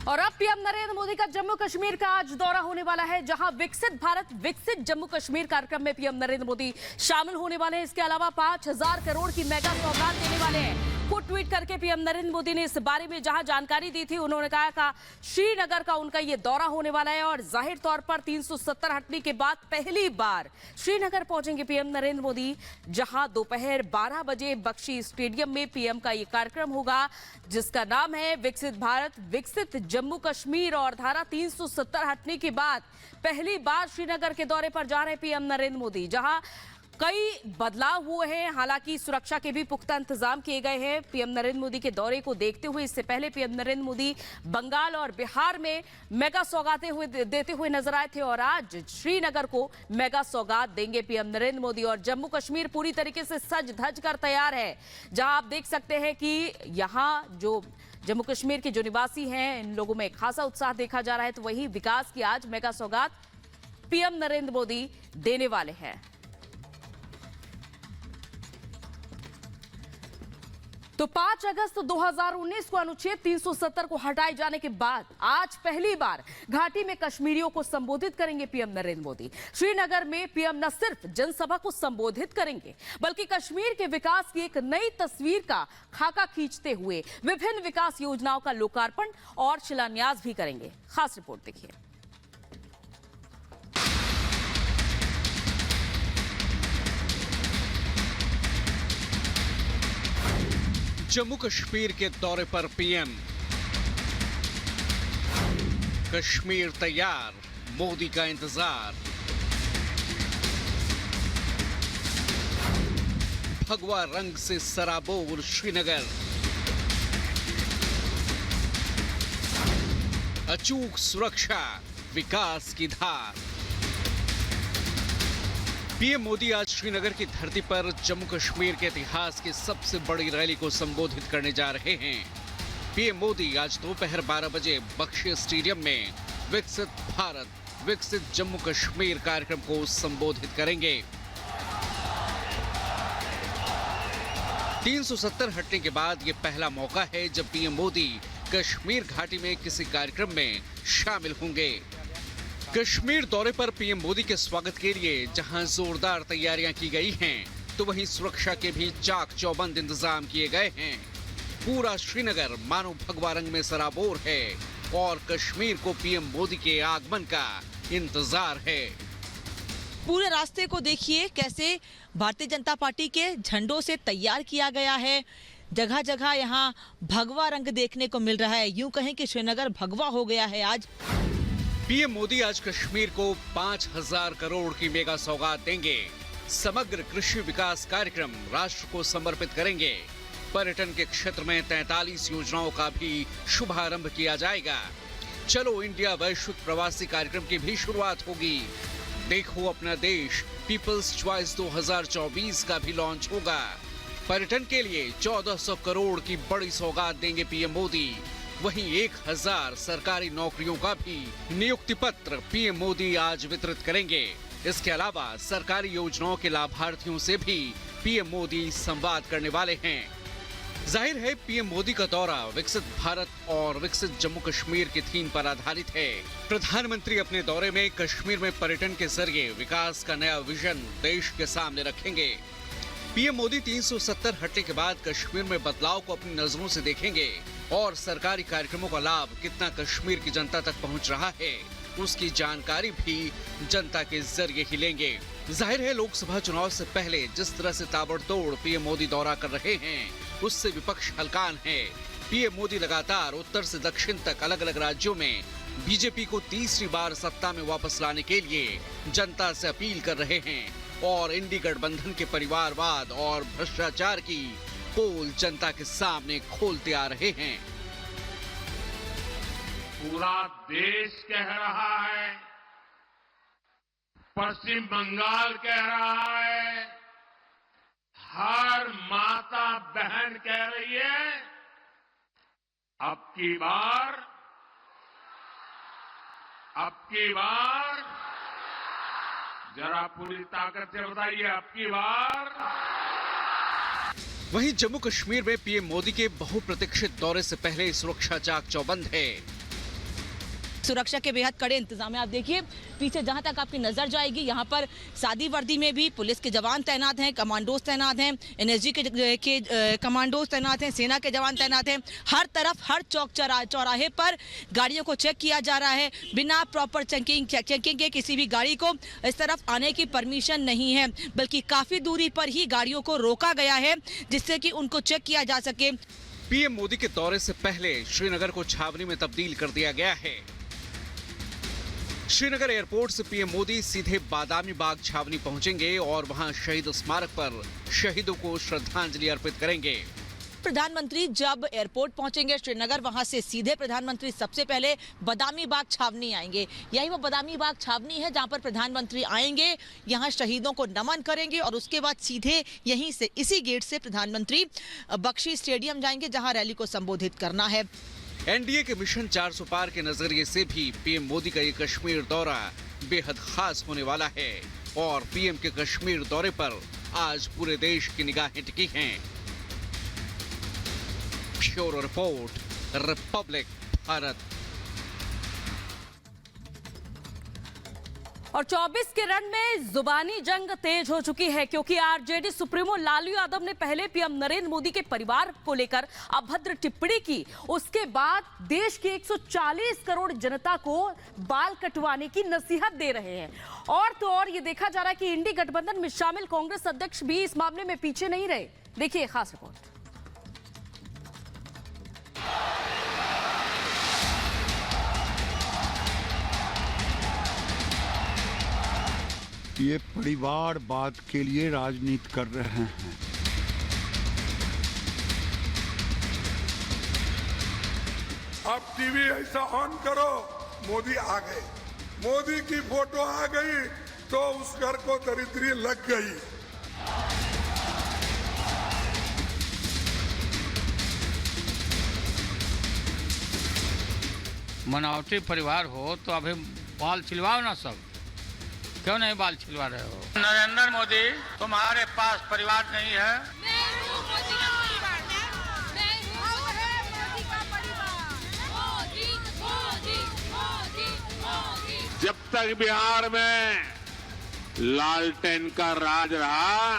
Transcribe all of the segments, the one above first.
और अब पीएम नरेंद्र मोदी का जम्मू कश्मीर का आज दौरा होने वाला है, जहां विकसित भारत विकसित जम्मू कश्मीर कार्यक्रम में पीएम नरेंद्र मोदी शामिल होने वाले हैं। इसके अलावा 5,000 करोड़ की मेगा सौगात देने वाले हैं। खुद ट्वीट करके पीएम नरेंद्र मोदी ने इस बारे में जहां जानकारी दी थी, उन्होंने कहा कि श्रीनगर का उनका ये दौरा होने वाला है और जाहिर तौर पर 370 हटने के बाद पहली बार श्रीनगर पहुंचेंगे पीएम नरेंद्र मोदी, जहां दोपहर 12 बजे बख्शी स्टेडियम में पीएम का ये कार्यक्रम होगा, जिसका नाम है विकसित भारत विकसित जम्मू कश्मीर। और धारा 370 हटने के बाद पहली बार श्रीनगर के दौरे पर जा रहे हैं पीएम नरेंद्र मोदी, जहां कई बदलाव हुए हैं। हालांकि सुरक्षा के भी पुख्ता इंतजाम किए गए हैं पीएम नरेंद्र मोदी के दौरे को देखते हुए। इससे पहले पीएम नरेंद्र मोदी बंगाल और बिहार में मेगा सौगातें देते हुए नजर आए थे और आज श्रीनगर को मेगा सौगात देंगे पीएम नरेंद्र मोदी। और जम्मू कश्मीर पूरी तरीके से सज धज कर तैयार है, जहां आप देख सकते हैं कि यहां जो जम्मू कश्मीर के जो निवासी हैं, इन लोगों में खासा उत्साह देखा जा रहा है। तो वही विकास की आज मेगा सौगात पीएम नरेंद्र मोदी देने वाले हैं। तो 5 अगस्त 2019 को अनुच्छेद 370 को हटाए जाने के बाद आज पहली बार घाटी में कश्मीरियों को संबोधित करेंगे पीएम नरेंद्र मोदी। श्रीनगर में पीएम न सिर्फ जनसभा को संबोधित करेंगे, बल्कि कश्मीर के विकास की एक नई तस्वीर का खाका खींचते हुए विभिन्न विकास योजनाओं का लोकार्पण और शिलान्यास भी करेंगे। खास रिपोर्ट देखिए। जम्मू कश्मीर के दौरे पर पीएम। कश्मीर तैयार, मोदी का इंतजार। भगवा रंग से सराबोर श्रीनगर। अचूक सुरक्षा, विकास की धार। पीएम मोदी आज श्रीनगर की धरती पर जम्मू कश्मीर के इतिहास की सबसे बड़ी रैली को संबोधित करने जा रहे हैं। पीएम मोदी आज दोपहर 12 बजे बख्शी स्टेडियम में विकसित भारत विकसित जम्मू कश्मीर कार्यक्रम को संबोधित करेंगे। 370 हटने के बाद ये पहला मौका है जब पीएम मोदी कश्मीर घाटी में किसी कार्यक्रम में शामिल होंगे। कश्मीर दौरे पर पीएम मोदी के स्वागत के लिए जहां जोरदार तैयारियां की गई हैं, तो वहीं सुरक्षा के भी चाक चौबंद इंतजाम किए गए हैं। पूरा श्रीनगर मानो भगवा रंग में सराबोर है और कश्मीर को पीएम मोदी के आगमन का इंतजार है। पूरे रास्ते को देखिए कैसे भारतीय जनता पार्टी के झंडों से तैयार किया गया है। जगह जगह यहाँ भगवा रंग देखने को मिल रहा है। यूं कहें कि श्रीनगर भगवा हो गया है आज। पीएम मोदी आज कश्मीर को 5,000 करोड़ की मेगा सौगात देंगे। समग्र कृषि विकास कार्यक्रम राष्ट्र को समर्पित करेंगे। पर्यटन के क्षेत्र में 43 योजनाओं का भी शुभारंभ किया जाएगा। चलो इंडिया वैश्विक प्रवासी कार्यक्रम की भी शुरुआत होगी। देखो अपना देश पीपल्स चॉइस 2024 का भी लॉन्च होगा। पर्यटन के लिए 1400 करोड़ की बड़ी सौगात देंगे पीएम मोदी। वहीं 1,000 सरकारी नौकरियों का भी नियुक्ति पत्र पीएम मोदी आज वितरित करेंगे। इसके अलावा सरकारी योजनाओं के लाभार्थियों से भी पीएम मोदी संवाद करने वाले हैं। जाहिर है पीएम मोदी का दौरा विकसित भारत और विकसित जम्मू कश्मीर की थीम पर आधारित है। प्रधानमंत्री अपने दौरे में कश्मीर में पर्यटन के जरिए विकास का नया विजन देश के सामने रखेंगे। पीएम मोदी 370 हटने के बाद कश्मीर में बदलाव को अपनी नजरों से देखेंगे और सरकारी कार्यक्रमों का लाभ कितना कश्मीर की जनता तक पहुंच रहा है, उसकी जानकारी भी जनता के जरिए ही लेंगे। जाहिर है लोकसभा चुनाव से पहले जिस तरह से ताबड़तोड़ पीएम मोदी दौरा कर रहे हैं, उससे विपक्ष हलकान है। पीएम मोदी लगातार उत्तर से दक्षिण तक अलग अलग राज्यों में बीजेपी को तीसरी बार सत्ता में वापस लाने के लिए जनता से अपील कर रहे हैं और इंडी गठबंधन के परिवारवाद और भ्रष्टाचार की पोल जनता के सामने खोलते आ रहे हैं। पूरा देश कह रहा है, पश्चिम बंगाल कह रहा है, हर माता बहन कह रही है, अब की बार जरा पूरी ताकत से बताइए, अब की बार। वहीं जम्मू कश्मीर में पीएम मोदी के बहुप्रतीक्षित दौरे से पहले सुरक्षा चाक चौबंद है। सुरक्षा के बेहद कड़े इंतजाम है। आप देखिए पीछे जहां तक आपकी नजर जाएगी, यहाँ पर सादी वर्दी में भी पुलिस के जवान तैनात हैं, कमांडोज तैनात हैं, एनएसजी के कमांडोज तैनात हैं, सेना के जवान तैनात हैं। हर तरफ हर चौक चौराहे पर गाड़ियों को चेक किया जा रहा है। बिना प्रॉपर चेकिंग के किसी भी गाड़ी को इस तरफ आने की परमिशन नहीं है, बल्कि काफी दूरी पर ही गाड़ियों को रोका गया है जिससे कि उनको चेक किया जा सके। पीएम मोदी के दौरे से पहले श्रीनगर को छावनी में तब्दील कर दिया गया है। श्रीनगर एयरपोर्ट से पीएम मोदी सीधे बादामी बाग छावनी पहुंचेंगे और वहां शहीद स्मारक पर शहीदों को श्रद्धांजलि अर्पित करेंगे। प्रधानमंत्री जब एयरपोर्ट पहुंचेंगे श्रीनगर, वहां से सीधे प्रधानमंत्री सबसे पहले बादामी बाग छावनी आएंगे। यही वो बादामी बाग छावनी है जहां पर प्रधानमंत्री आएंगे, यहां शहीदों को नमन करेंगे और उसके बाद सीधे यहीं से इसी गेट से प्रधानमंत्री बख्शी स्टेडियम जाएंगे जहां रैली को संबोधित करना है। एनडीए के मिशन 400 पार के नजरिए से भी पीएम मोदी का ये कश्मीर दौरा बेहद खास होने वाला है और पीएम के कश्मीर दौरे पर आज पूरे देश की निगाहें टिकी हैं। Bureau report, Republic Bharat. और 24 के रन में जुबानी जंग तेज हो चुकी है, क्योंकि आरजेडी सुप्रीमो लालू यादव ने पहले पीएम नरेंद्र मोदी के परिवार को लेकर अभद्र टिप्पणी की। उसके बाद देश की 140 करोड़ जनता को बाल कटवाने की नसीहत दे रहे हैं। और तो और ये देखा जा रहा है कि इंडी गठबंधन में शामिल कांग्रेस अध्यक्ष भी इस मामले में पीछे नहीं रहे। देखिए खास रिपोर्ट। ये परिवारवाद के लिए राजनीति कर रहे हैं। अब टीवी ऐसा ऑन करो, मोदी आ गए, मोदी की फोटो आ गई तो उस घर को दरिद्री लग गई। मनावटी परिवार हो तो अभी बाल छिलवाओ ना सब, क्यों नहीं बाल छिलवा रहे हो? नरेंद्र मोदी, तुम्हारे पास परिवार नहीं है। मैं हूं मोदी का परिवार, मैं हूं मोदी का परिवार। मोदी मोदी मोदी मोदी। जब तक बिहार में लालटेन का राज रहा,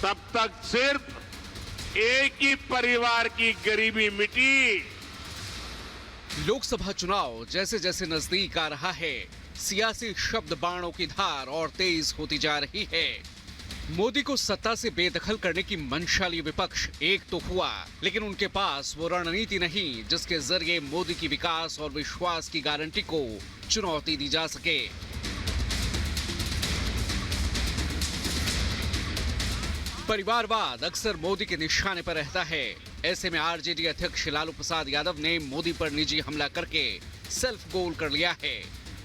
तब तक सिर्फ एक ही परिवार की गरीबी मिटी। लोकसभा चुनाव जैसे जैसे नजदीक आ रहा है, सियासी शब्द बाणों की धार और तेज होती जा रही है। मोदी को सत्ता से बेदखल करने की मंशाली विपक्ष एक तो हुआ, लेकिन उनके पास वो रणनीति नहीं जिसके जरिए मोदी की विकास और विश्वास की गारंटी को चुनौती दी जा सके। परिवारवाद अक्सर मोदी के निशाने पर रहता है। ऐसे में आरजेडी अध्यक्ष लालू प्रसाद यादव ने मोदी पर निजी हमला करके सेल्फ गोल कर लिया है।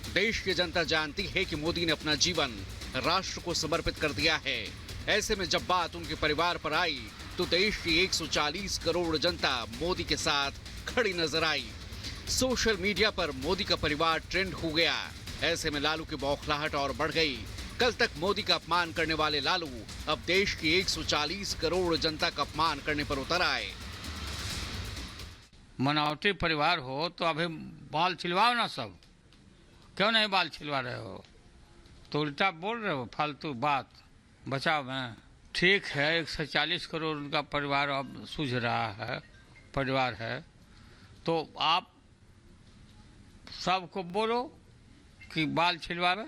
देश की जनता जानती है कि मोदी ने अपना जीवन राष्ट्र को समर्पित कर दिया है। ऐसे में जब बात उनके परिवार पर आई तो देश की 140 करोड़ जनता मोदी के साथ खड़ी नजर आई। सोशल मीडिया पर मोदी का परिवार ट्रेंड हो गया। ऐसे में लालू की बौखलाहट और बढ़ गई। कल तक मोदी का अपमान करने वाले लालू अब देश की 140 करोड़ जनता का अपमान करने पर उतर आए। मनावटी परिवार हो तो अभी बाल छिलवाओ ना सब, क्यों नहीं बाल छिलवा रहे हो? तो उल्टा बोल रहे हो, फालतू बात बचाओ में। ठीक है, 140 करोड़ उनका परिवार अब सूझ रहा है, परिवार है, तो आप सबको बोलो कि बाल छिलवावे।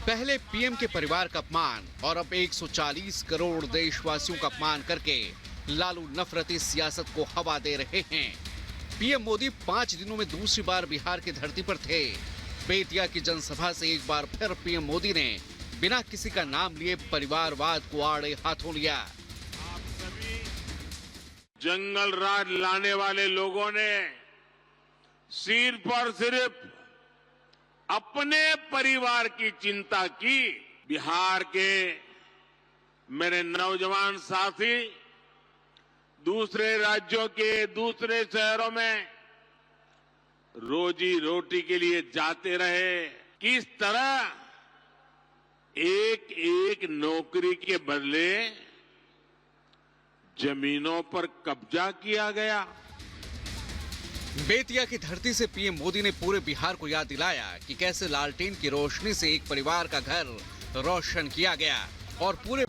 पहले पीएम के परिवार का अपमान और अब 140 करोड़ देशवासियों का अपमान करके लालू नफरती सियासत को हवा दे रहे हैं। पीएम मोदी 5 दिनों में दूसरी बार बिहार की धरती पर थे। बेतिया की जनसभा से एक बार फिर पीएम मोदी ने बिना किसी का नाम लिए परिवारवाद को आड़े हाथों लिया। जंगल राज लाने वाले लोगों ने सिर्फ और सिर्फ अपने परिवार की चिंता की। बिहार के मेरे नौजवान साथी दूसरे राज्यों के दूसरे शहरों में रोजी रोटी के लिए जाते रहे। किस तरह एक एक नौकरी के बदले जमीनों पर कब्जा किया गया। बेतिया की धरती से पीएम मोदी ने पूरे बिहार को याद दिलाया कि कैसे लालटेन की रोशनी से एक परिवार का घर रोशन किया गया और पूरे